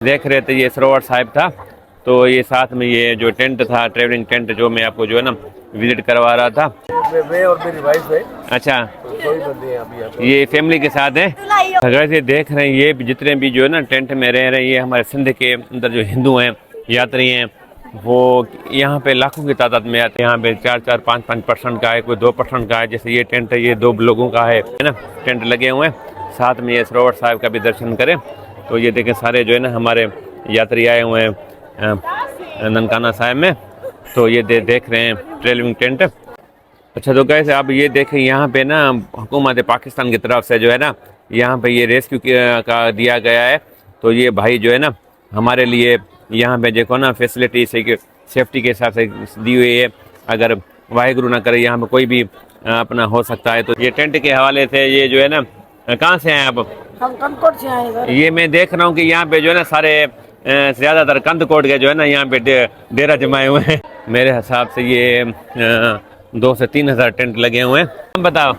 देख रहे थे ये सरोवर साहिब था। तो ये साथ में ये जो टेंट था, ट्रेवलिंग टेंट, जो मैं आपको जो है ना विजिट करवा रहा था। मैं और मेरी वाइफ है। अच्छा, तो दो ही बंदे हैं अभी यहाँ पे। ये फैमिली के साथ है। अगर ये देख रहे हैं, ये जितने भी जो है ना टेंट में रह रहे हैं, ये हमारे सिंध के अंदर जो हिंदू हैं, यात्री हैं, वो यहाँ पे लाखों की तादाद में आते हैं। यहाँ पे 4-4, 5-5% का है, कोई 2% का है। जैसे ये टेंट है, ये 2 लोगों का है ना, टेंट लगे हुए हैं। साथ में ये सरोवर साहिब का भी दर्शन करें। तो ये देखें, सारे जो है ना हमारे यात्री आए हुए हैं ननकाना साहिब में। तो ये देख रहे हैं ट्रेवलिंग टेंट। अच्छा, तो कैसे आप ये देखें, यहाँ पे ना हुकूमत पाकिस्तान की तरफ से जो है ना, यहाँ पे ये रेस्क्यू का दिया गया है। तो ये भाई जो है ना हमारे लिए यहाँ पे देखो ना फैसिलिटी सेफ्टी के हिसाब से दी हुई है। अगर वाहिगुरु ना करे यहाँ पे कोई भी अपना हो सकता है। तो ये टेंट के हवाले से ये जो है ना, कहाँ से आए आप? हम कंदकोट से आए सर। ये मैं देख रहा हूँ कि यहाँ पे जो है ना सारे ज़्यादातर कंदकोट के जो है ना यहाँ पे डेरा जमाए हुए हैं। मेरे हिसाब से ये 2 से 3 हज़ार टेंट लगे हुए हैं। हम बताओ,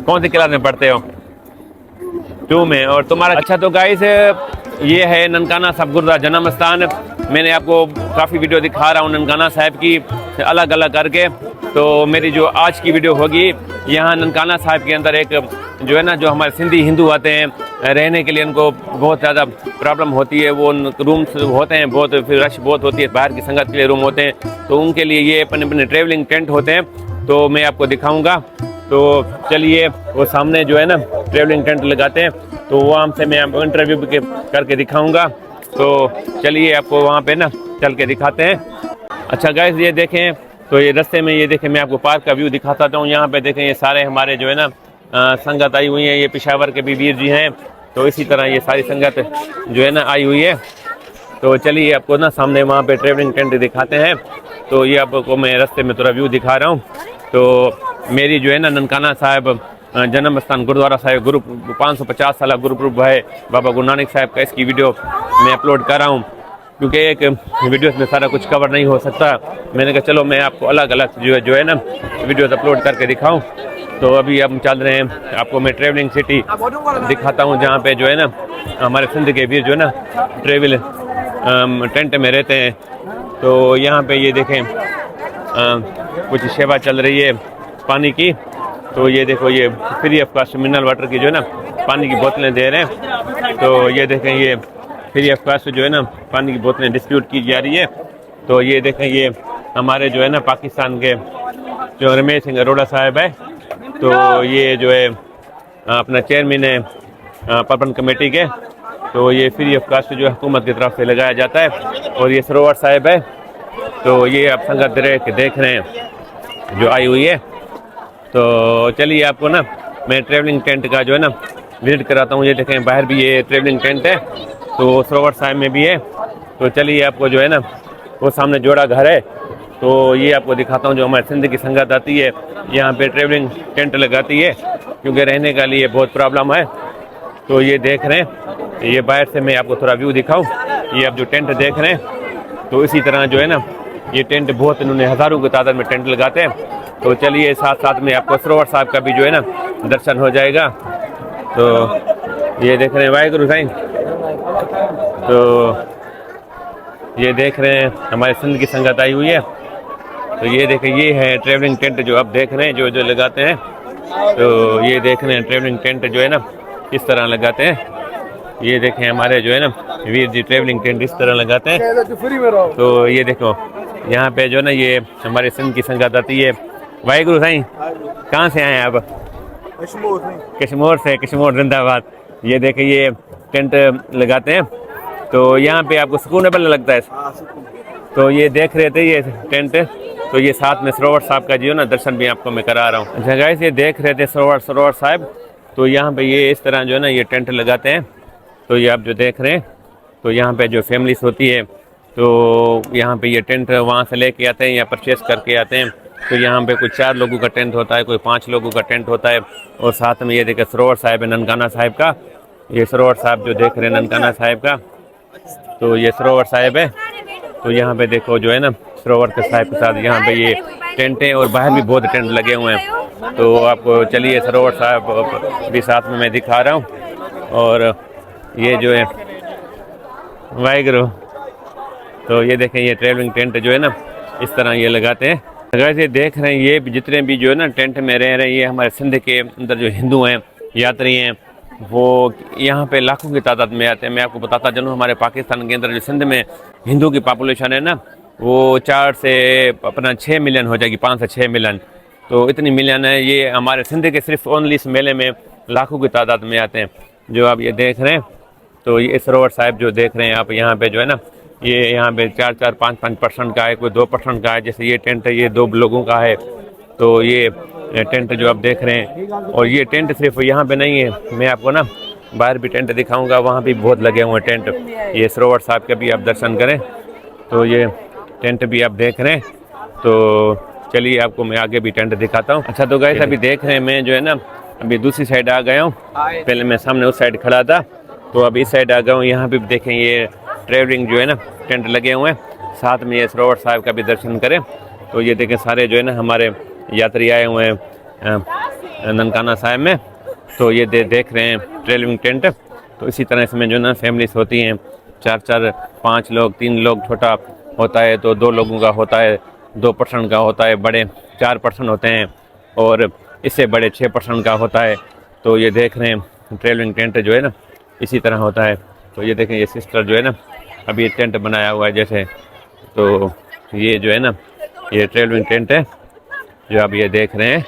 कौन सी क्लास में पढ़ते हो? 2 में। और तुम्हारा? अच्छा, तो गाइस ये है ननकाना साहिब गुरुद्वारा जन्म स्थान। मैंने आपको काफ़ी वीडियो दिखा रहा हूँ ननकाना साहिब की अलग अलग करके। तो मेरी जो आज की वीडियो होगी, यहाँ ननकाना साहिब के अंदर एक जो है ना, जो हमारे सिंधी हिंदू आते हैं रहने के लिए, उनको बहुत ज़्यादा प्रॉब्लम होती है। वो रूम्स होते हैं बहुत, फिर रश बहुत होती है, बाहर की संगत के लिए रूम होते हैं। तो उनके लिए ये अपने अपने ट्रेवलिंग टेंट होते हैं। तो मैं आपको दिखाऊंगा। तो चलिए, वो सामने जो है ना ट्रेवलिंग टेंट लगाते हैं। तो वहाँ से मैं आपको इंटरव्यू भी करके दिखाऊंगा। तो चलिए, आपको वहाँ पे ना चल के दिखाते हैं। अच्छा गाइस, ये देखें, तो ये रास्ते में ये देखें, मैं आपको पार्क का व्यू दिखाता हूँ। यहाँ पे देखें, ये सारे हमारे जो है ना संगत आई हुई है। ये पेशावर के भी वीर जी हैं। तो इसी तरह ये सारी संगत जो है ना आई हुई है। तो चलिए, आपको ना सामने वहाँ पे ट्रेवलिंग टेंट दिखाते हैं। तो ये आपको मैं रास्ते में थोड़ा व्यू दिखा रहा हूँ। तो मेरी जो है ना ननकाना साहिब जन्म स्थान गुरुद्वारा साहिब गुरु 550 साल गुरुपुरब है बाबा गुरु नानक साहिब का, इसकी वीडियो मैं अपलोड कर रहा हूँ। क्योंकि एक वीडियो में सारा कुछ कवर नहीं हो सकता। मैंने कहा चलो मैं आपको अलग अलग जो है ना वीडियोस अपलोड करके दिखाऊं। तो अभी हम चल रहे हैं, आपको मैं ट्रेवलिंग सिटी दिखाता हूं, जहां पे जो है ना हमारे सिंध के वीर जो है ना ट्रेवल टेंट में रहते हैं। तो यहाँ पे ये देखें, कुछ सेवा चल रही है पानी की। तो ये देखो, ये free of cost mineral water की जो है ना पानी की बोतलें दे रहे हैं। तो ये देखें, ये फ्री ऑफ कास्ट जो है ना पानी की बोतलें डिस्ट्रीब्यूट की जा रही है। तो ये देखें, ये हमारे जो है ना पाकिस्तान के जो रमेश सिंह अरोड़ा साहब है। तो ये जो है अपना चेयरमैन है प्रबंध कमेटी के। तो ये फ्री ऑफ कास्ट जो हुकूमत की तरफ से लगाया जाता है। और ये सरोवर साहिब है। तो ये आप संगत देख रहे हैं जो आई हुई है। तो चलिए, आपको ना मैं ट्रेवलिंग टेंट का जो है ना विजिट कराता हूँ। ये देखें, बाहर भी ये ट्रेवलिंग टेंट है। तो सरोवर साहिब में भी है। तो चलिए, आपको जो है ना वो सामने जोड़ा घर है। तो ये आपको दिखाता हूँ, जो हमारे सिंध की संगत आती है यहाँ पे ट्रेवलिंग टेंट लगाती है, क्योंकि रहने का लिए बहुत प्रॉब्लम है। तो ये देख रहे हैं, ये बाहर से मैं आपको थोड़ा व्यू दिखाऊँ। ये आप जो टेंट देख रहे हैं, तो इसी तरह जो है ना ये टेंट बहुत, इन्होंने हज़ारों की तादाद में टेंट लगाते हैं। तो चलिए, साथ साथ में आपको सरोवर साहिब का भी जो है ना दर्शन हो जाएगा। तो ये देख रहे हैं, वाहिगुरु साईं। तो ये देख रहे हैं हमारे सिंध की संगत आई हुई है। तो ये देखें, ये है ट्रेवलिंग टेंट जो आप देख रहे हैं, जो लगाते हैं। तो ये देख रहे हैं ट्रेवलिंग टेंट जो है ना इस तरह लगाते हैं। ये देखें, हमारे जो है ना वीर जी ट्रेवलिंग टेंट इस तरह लगाते हैं। तो ये देखो, यहाँ पे जो है ना ये हमारे सिंध की संगत आती है। वाहिगुरु साईं, कहाँ से आए हैं आप? कश्मीर से। कश्मीर जिंदाबाद। ये देखें, ये टेंट लगाते हैं। तो यहाँ पे आपको सुकूनेबल लगता है। तो ये देख रहे थे ये टेंट। तो ये साथ में सरोवर साहिब का जो है ना दर्शन भी आपको मैं करा रहा हूँ। अच्छा गाइस, ये देख रहे थे सरोवर साहिब। तो यहाँ पे ये इस तरह जो है ना ये टेंट लगाते हैं। तो ये आप जो देख रहे हैं, तो यहाँ पे जो फैमिलीज होती है, तो यहाँ पे ये टेंट वहाँ से लेके आते हैं या परचेस करके आते हैं। तो यहाँ पे कोई 4 लोगों का टेंट होता है, कोई 5 लोगों का टेंट होता है। और साथ में ये देखें सरोवर साहिब है ननकाना साहिब का। ये सरोवर साहिब जो देख रहे हैं ननकाना साहिब का। तो ये सरोवर साहिब है। तो यहाँ पे देखो जो है ना सरोवर के साहिब के साथ यहाँ पे ये टेंट है, और बाहर भी बहुत टेंट लगे हुए हैं। तो आपको चलिए सरोवर साहिब भी साथ में मैं दिखा रहा हूँ। और ये जो है वाहिगुरु। तो ये देखें, ये ट्रेवलिंग टेंट जो है ना इस तरह ये लगाते हैं। अगर ये देख रहे हैं, ये जितने भी जो है ना टेंट में रह रहे हैं, ये हमारे सिंध के अंदर जो हिंदू हैं, यात्री हैं, वो यहाँ पे लाखों की तादाद में आते हैं। मैं आपको बताता चलूँ, हमारे पाकिस्तान के अंदर जो सिंध में हिंदू की पॉपुलेशन है ना, वो 4 से अपना 6 मिलियन हो जाएगी, 5 से 6 मिलियन। तो इतनी मिलियन है। ये हमारे सिंध के सिर्फ ओनली इस मेले में लाखों की तादाद में आते हैं। जो आप ये देख रहे हैं, तो ये सरोवर साहिब जो देख रहे हैं आप, यहाँ पे जो है ना, ये यहाँ पे 4-4, 5-5% का है, कोई 2% का है। जैसे ये टेंट है, ये 2 लोगों का है। तो ये टेंट जो आप देख रहे हैं, और ये टेंट सिर्फ यहाँ पे नहीं है, मैं आपको ना बाहर भी टेंट दिखाऊंगा, वहाँ भी बहुत लगे हुए हैं टेंट। ये सरोवर साहिब के भी आप दर्शन करें। तो ये टेंट भी आप देख रहे हैं। तो चलिए आपको मैं आगे भी टेंट दिखाता हूँ। अच्छा, तो गाइस अभी देख रहे हैं, मैं जो है ना अभी दूसरी साइड आ गया हूँ। पहले मैं सामने उस साइड खड़ा था, तो अब इस साइड आ गया हूँ। यहाँ भी देखें, ये ट्रेवलिंग जो है ना टेंट लगे हुए हैं, साथ में ये सरोवर साहिब का भी दर्शन करें। तो ये देखें, सारे जो है ना हमारे यात्री आए हुए हैं ननकाना साहिब में। तो ये देख रहे हैं ट्रेवलिंग टेंट। तो इसी तरह इसमें जो है ना फैमिलीज होती हैं, 4-4, 5 लोग, 3 लोग छोटा होता है, तो 2 लोगों का होता है, 2% का होता है, बड़े 4% होते हैं, और इससे बड़े 6% का होता है। तो ये देख रहे हैं ट्रेवलिंग टेंट जो है ना इसी तरह होता है। तो ये देखें, ये सिस्टर जो है ना अभी ये टेंट बनाया हुआ है जैसे। तो ये जो है ना ये ट्रेवलिंग टेंट है जो आप ये देख रहे हैं।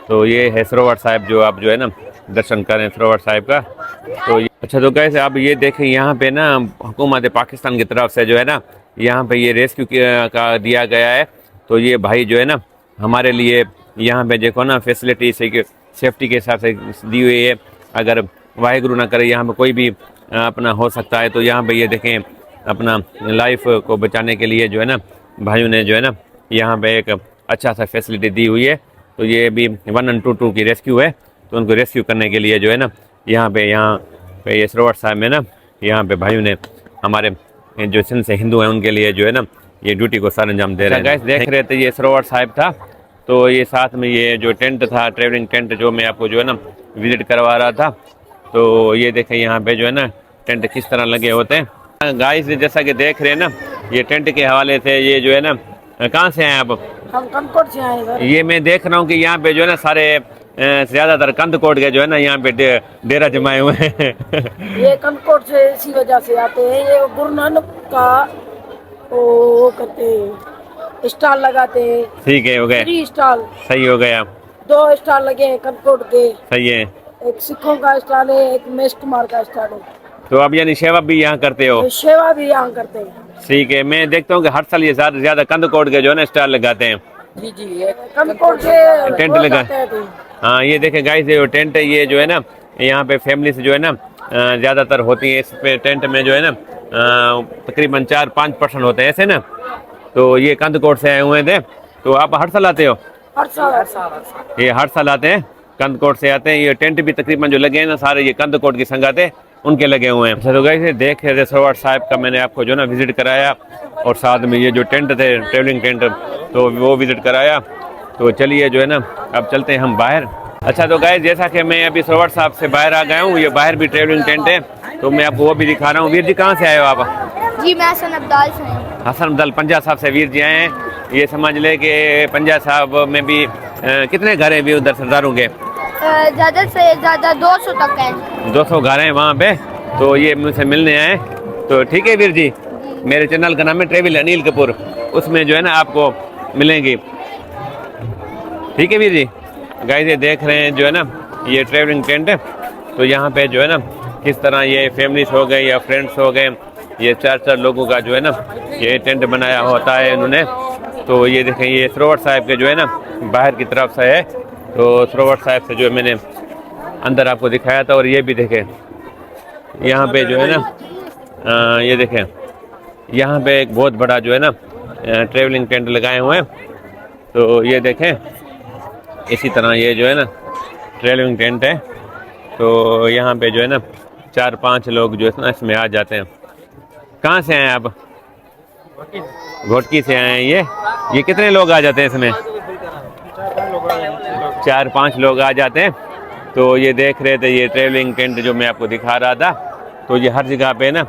तो ये है सरोवर साहिब, जो आप जो है ना दर्शन करें सरोवर साहिब का। तो अच्छा, तो कैसे आप ये देखें, यहाँ पे ना हुकूमत पाकिस्तान की तरफ से जो है ना यहाँ पे ये रेस्क्यू का दिया गया है। तो ये भाई जो है ना हमारे लिए यहाँ पे देखो ना फैसिलिटी सेफ्टी के हिसाब से दी हुई है। अगर वाहिगुरु ना करे यहाँ पे कोई भी अपना हो सकता है, तो यहाँ पे ये देखें अपना लाइफ को बचाने के लिए जो है ना भाइयों ने जो है ना यहाँ पे एक अच्छा सा फैसिलिटी दी हुई है। तो ये भी 112 की रेस्क्यू है। तो उनको रेस्क्यू करने के लिए जो है ना यहाँ पे ये सरोवर साहिब में ना यहाँ पे भाइयों ने, हमारे जो सिंध से हिंदू हैं, उनके लिए जो है ना ये ड्यूटी को सर अंजाम दे रहे हैं। गाइस देख रहे थे, ये सरोवर साहिब था। तो ये साथ में ये जो टेंट था, ट्रेवलिंग टेंट, जो मैं आपको जो है ना विजिट करवा रहा था। तो ये देखें यहाँ पे जो है ना टेंट किस तरह लगे होते हैं। गाइस जैसा कि देख रहे हैं ना, ये टेंट के हवाले से, ये जो है ना, कहाँ से हैं आप? हम कनकोट से आए सर। ये मैं देख रहा हूँ कि यहाँ पे जो है ना सारे ज़्यादातर कंदकोट के जो है ना यहाँ पे डेरा जमाए हुए हैं। ये कनकोट से इसी वजह से आते हैं। ये गुरु नानक का वो करते हैं, स्टॉल लगाते हैं। ठीक है, हो गए, 3 स्टॉल, सही हो गया। 2 स्टॉल लगे हैं कनकोट के। सही है। एक सिखों का स्टॉल है, एक मेष कुमार का स्टॉल है। तो अब यानी सेवा भी यहाँ करते हो? ये सेवा भी यहाँ करते हैं। ठीक है, मैं देखता हूँ कि हर साल ये ज्यादा कंदकोट के जो है ना स्टॉल लगाते हैं। जी जी, ये कनकोट से टेंट रोज लगा। आते हैं तो। हाँ, ये देखें गाइस, ये टेंट है, ये जो है ना यहाँ पे फैमिली से जो है ना ज़्यादातर होती है। इस पे टेंट में जो है ना तकरीबन 4-5% होते हैं ऐसे ना। तो ये कंदकोट से आए हुए थे। तो आप हर साल आते हो? हर साल ये हर साल आते हैं, कंदकोट से आते हैं। ये टेंट भी तकरीबन जो लगे हैं ना सारे ये कंदकोट की संगाते उनके लगे हुए हैं। तो गाइस देख रहे थे सरोवर साहिब का मैंने आपको जो ना विजिट कराया, और साथ में ये जो टेंट थे ट्रेवलिंग टेंट, तो वो विजिट कराया। तो चलिए जो है ना अब चलते हैं हम बाहर। अच्छा, तो गाइस जैसा कि मैं अभी सरोवर साहिब से बाहर आ गया हूँ, ये बाहर भी ट्रेवलिंग टेंट है, तो मैं आपको वो भी दिखा रहा हूँ। वीर जी कहाँ से आए हो आप? जी मैं हसन अब्दाल से हूँ। हसन अब्दाल पंजा साहब से वीर जी आए हैं। ये समझ ले कि पंजा साहब में भी कितने घर हैं भी उधर सरदारों के? ज़्यादा से ज़्यादा 200 तक हैं। 200 घर हैं वहाँ पे। तो ये मुझसे मिलने आए। तो ठीक है वीर जी, मेरे चैनल का नाम है ट्रेवल अनिल कपूर, उसमें जो है ना आपको मिलेंगी। ठीक है वीर जी। गाइस ये देख रहे हैं जो है ना ये ट्रेवलिंग टेंट है। तो यहाँ पे जो है ना किस तरह ये फैमिलीज हो गए या फ्रेंड्स हो गए, ये 4-4 लोगों का जो है ना ये टेंट बनाया होता है इन्होंने। तो ये देखें, ये सरोवर साहिब के जो है ना बाहर की तरफ से है। तो सरोवर साहिब से जो मैंने अंदर आपको दिखाया था। और ये भी देखें यहाँ पे जो है ना ये देखें यहाँ पे एक बहुत बड़ा जो है ना ट्रेवलिंग टेंट लगाए हुए हैं। तो ये देखें इसी तरह ये जो है ना ट्रेवलिंग टेंट है। तो यहाँ पे जो है ना 4-5 लोग जो है ना इसमें आ जाते हैं। कहाँ से आए आप? घोटकी से आए हैं। ये कितने लोग आ जाते हैं इसमें? 4-5 लोग आ जाते हैं। तो ये देख रहे थे ये ट्रेवलिंग टेंट जो मैं आपको दिखा रहा था। तो ये हर जगह पे ना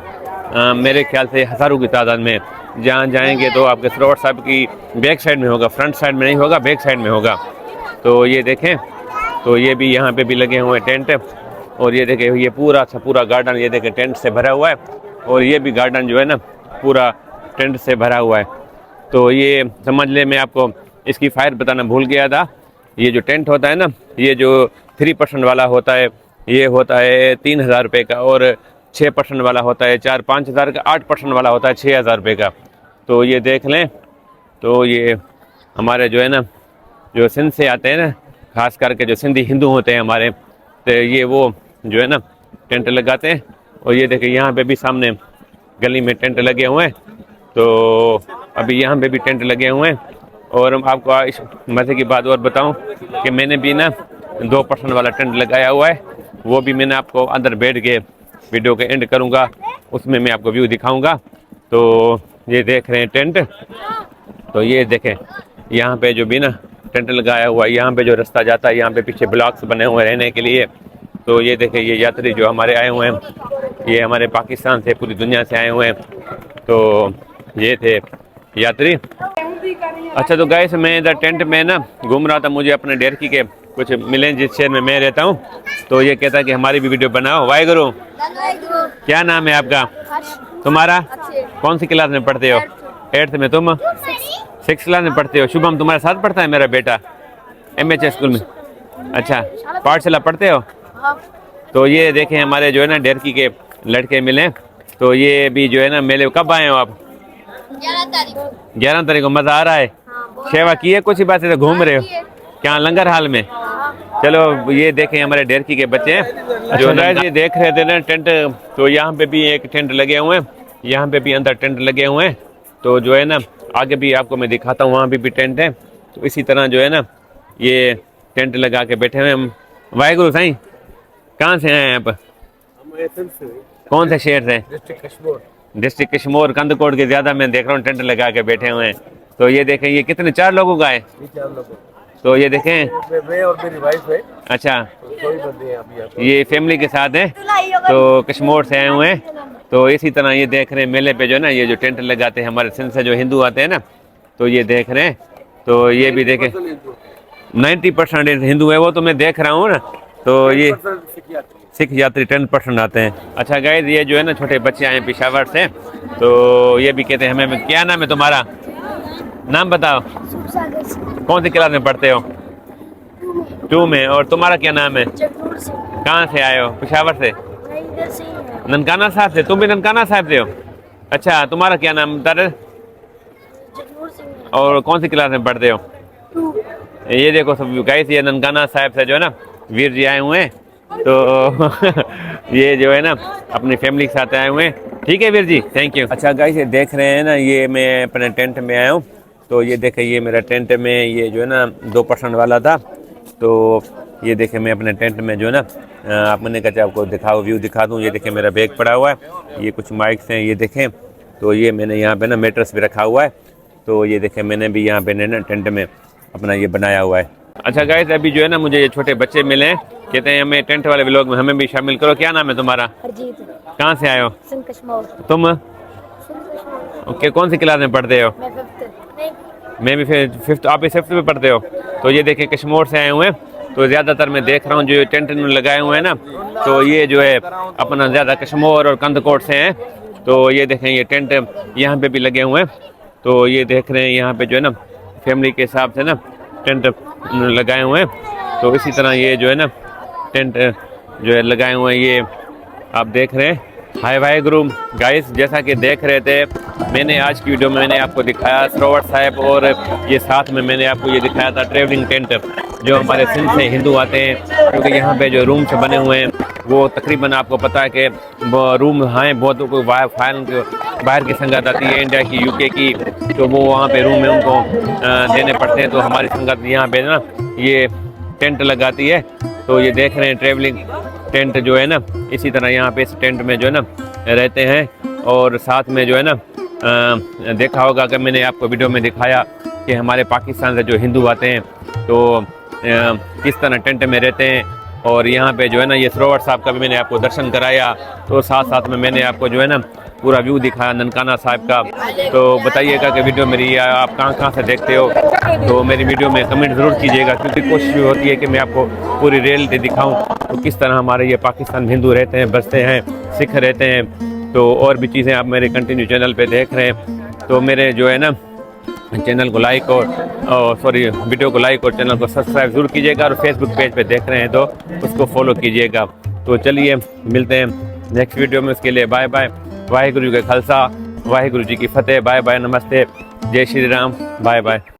मेरे ख्याल से हज़ारों की तादाद में। जहाँ जाएंगे तो आपके सरोवर साहब की बैक साइड में होगा, फ्रंट साइड में नहीं होगा, बैक साइड में होगा। तो ये देखें, तो ये भी यहाँ पे भी लगे हुए टेंट। और ये देखें, ये पूरा अच्छा पूरा गार्डन ये देखें टेंट से भरा हुआ है। और ये भी गार्डन जो है ना पूरा टेंट से भरा हुआ है। तो ये समझ ले, मैं आपको इसकी फ़ायर बताना भूल गया था। ये जो टेंट होता है ना, ये जो 3% वाला होता है ये होता है 3,000 रुपये का, और 6% वाला होता है 4-5 हज़ार का, 8% वाला होता है 6,000 रुपये का। तो ये देख लें। तो ये हमारे जो है ना जो सिंध से आते हैं ना, ख़ास करके जो सिंधी हिंदू होते हैं हमारे, तो ये वो जो है ना टेंट लगाते हैं। और ये देखें यहाँ पे भी सामने गली में टेंट लगे हुए हैं। तो अभी यहाँ पे भी टेंट लगे हुए हैं। और आपको इस मज़े की बात और बताऊं कि मैंने भी ना 2% वाला टेंट लगाया हुआ है। वो भी मैंने आपको अंदर बैठ के वीडियो के एंड करूँगा, उसमें मैं आपको व्यू दिखाऊँगा। तो ये देख रहे हैं टेंट। तो ये देखें यहाँ पे जो भी ना टेंट लगाया हुआ है, यहाँ पे जो रास्ता जाता है, यहाँ पे पीछे ब्लॉक्स बने हुए रहने के लिए। तो ये देखें, ये यात्री जो हमारे आए हुए हैं, ये हमारे पाकिस्तान से, पूरी दुनिया से आए हुए हैं। तो ये थे यात्री। अच्छा, तो गाइस मैं इधर टेंट में ना घूम रहा था, मुझे अपने डेरकी के कुछ मिले जिस शहर में मैं रहता हूँ। तो ये कहता है कि हमारी भी वीडियो बनाओ। वाहेगुरु, क्या नाम है आपका? तुम्हारा? कौन सी क्लास में पढ़ते हो? 8th में। तुम 6th क्लास में पढ़ते हो। शुभम तुम्हारे साथ पढ़ता है? मेरा बेटा MH स्कूल में। अच्छा, पाठशाला पढ़ते हो? तो ये देखें हमारे जो है ना डेरकी के लड़के मिले। तो ये भी जो है ना मेले। कब आए हो आप? 11 तारीख को। मज़ा आ रहा है? सेवा की है? कुछ ही बात है, तो घूम रहे हो क्या लंगर हाल में? चलो ये देखें हमारे डेरकी के बच्चे हैं जो ये देख रहे थे ना टेंट। तो यहाँ पे भी एक टेंट लगे हुए हैं, यहाँ पे भी अंदर टेंट लगे हुए हैं। तो जो है ना आगे भी आपको मैं दिखाता हूँ, वहाँ भी टेंट है। तो इसी तरह जो है ना ये टेंट लगा के बैठे हुए हैं। वाहेगुरु साईं, कहाँ से आए हैं आप? कौन से शहर से? डिस्ट्रिक्ट कश्मीर, कंदकोट के। ज़्यादा मैं देख रहा हूँ टेंट लगा के बैठे हुए हैं। तो ये देखें, ये कितने 4 लोगों का है? 4 लोगों। तो ये देखें, मैं और मेरी वाइफ है। अच्छा, तो बंदे हैं अभी ये फैमिली के साथ है। तो कश्मीर से आए हुए हैं। तो इसी तरह ये देख रहे हैं मेले पे जो है ना ये जो टेंट लगाते हैं हमारे सिंध से जो हिंदू आते हैं ना, तो ये देख रहे हैं। तो ये भी देखें 90% हिंदू है वो, तो मैं देख रहा हूँ ना। तो ये सिख यात्री 10% आते हैं। अच्छा गाइस, ये जो है ना छोटे बच्चे आए हैं पेशावर से। तो ये भी कहते हैं हमें। क्या नाम है तुम्हारा? नाम बताओ। कौन सी क्लास में पढ़ते हो? 2 में। और तुम्हारा क्या नाम है? कहाँ से आए हो? पेशावर से? ननकाना साहब से। तुम भी ननकाना साहब से हो? अच्छा, तुम्हारा क्या नाम बता रहे? और कौन सी क्लास में पढ़ते हो? ये देखो सब गाइस, ये ननकाना साहब से जो है ना वीर जी आए हुए हैं। तो ये जो है ना अपनी फैमिली के साथ आए हुए हैं। ठीक है वीर जी, थैंक यू। अच्छा गाइस, ये देख रहे हैं ना, ये मैं अपने टेंट में आया हूँ। तो ये देखें, ये मेरा टेंट में ये जो है ना 2% वाला था। तो ये देखें मैं अपने टेंट में जो है ना आप मैंने कहा आपको दिखाओ, व्यू दिखा दूँ। ये देखें मेरा बैग पड़ा हुआ है, ये कुछ माइक्स हैं, ये देखें। तो ये मैंने यहाँ पे ना मैट्रेस भी रखा हुआ है। तो ये देखें मैंने भी यहाँ पे ना टेंट में अपना ये बनाया हुआ है। अच्छा गाइस, अभी जो है ना मुझे ये छोटे बच्चे मिले हैं, कहते हैं हमें टेंट वाले व्लॉग में हमें भी शामिल करो। क्या नाम है तुम्हारा? हरजीत। कहाँ से आए हो? सिंध कश्मीर। तुम? ओके, कौन सी क्लास में पढ़ते हो? मैं 5th। मैं भी 5th। आप भी 5th में पढ़ते हो? तो ये देखें कश्मीर से आए हुए हैं। तो ज़्यादातर मैं देख रहा हूँ जो टेंट लगाए हुए हैं ना, तो ये जो है अपना ज़्यादा कश्मीर और कंदकोट से हैं। तो ये देखें ये टेंट यहाँ पे भी लगे हुए हैं। तो ये देख रहे हैं यहाँ पे जो है ना फैमिली के हिसाब से ना टेंट लगाए हुए हैं। तो इसी तरह ये जो है ना टेंट जो है लगाए हुए हैं, ये आप देख रहे हैं। हाय वाहेगुरु गाइस, जैसा कि देख रहे थे मैंने आज की वीडियो में मैंने आपको दिखाया सरोवर साहिब, और ये साथ में मैंने आपको ये दिखाया था ट्रेवलिंग टेंट जो हमारे सिंध से हिंदू आते हैं। क्योंकि यहाँ पे जो रूम्स बने हुए हैं वो तकरीबन आपको पता है कि रूम हैं बहुत, बाहर की संगत आती है इंडिया की, UK की, तो वो वहाँ पे रूम में उनको देने पड़ते हैं। तो हमारी संगत यहाँ पे ना ये टेंट लगाती है। तो ये देख रहे हैं ट्रेवलिंग टेंट जो है ना, इसी तरह यहाँ पे इस टेंट में जो है ना रहते हैं। और साथ में जो है ना देखा होगा कि मैंने आपको वीडियो में दिखाया कि हमारे पाकिस्तान से जो हिंदू आते हैं तो किस तरह टेंट में रहते हैं। और यहाँ पे जो है ना ये सरोवर साहब का भी मैंने आपको दर्शन कराया। तो साथ साथ में मैंने आपको जो है ना पूरा व्यू दिखाया ननकाना साहिब का। तो बताइएगा कि वीडियो मेरी आप कहाँ से देखते हो, तो मेरी वीडियो में कमेंट ज़रूर कीजिएगा, क्योंकि कोशिश होती है कि मैं आपको पूरी रियलिटी दिखाऊं, तो किस तरह हमारे ये पाकिस्तान हिंदू रहते हैं, बसते हैं, सिख रहते हैं। तो और भी चीज़ें आप मेरे कंटिन्यू चैनल पे देख रहे हैं। तो मेरे जो है ना चैनल को लाइक और वीडियो को लाइक और चैनल को सब्सक्राइब ज़रूर कीजिएगा, और फेसबुक पेज पे देख रहे हैं तो उसको फॉलो कीजिएगा। तो चलिए मिलते हैं नेक्स्ट वीडियो में, उसके लिए बाय बाय। वाहिगुरु जी का खालसा, वाहिगुरु जी की फतेह। बाय बाय, नमस्ते, जय श्री राम, बाय बाय।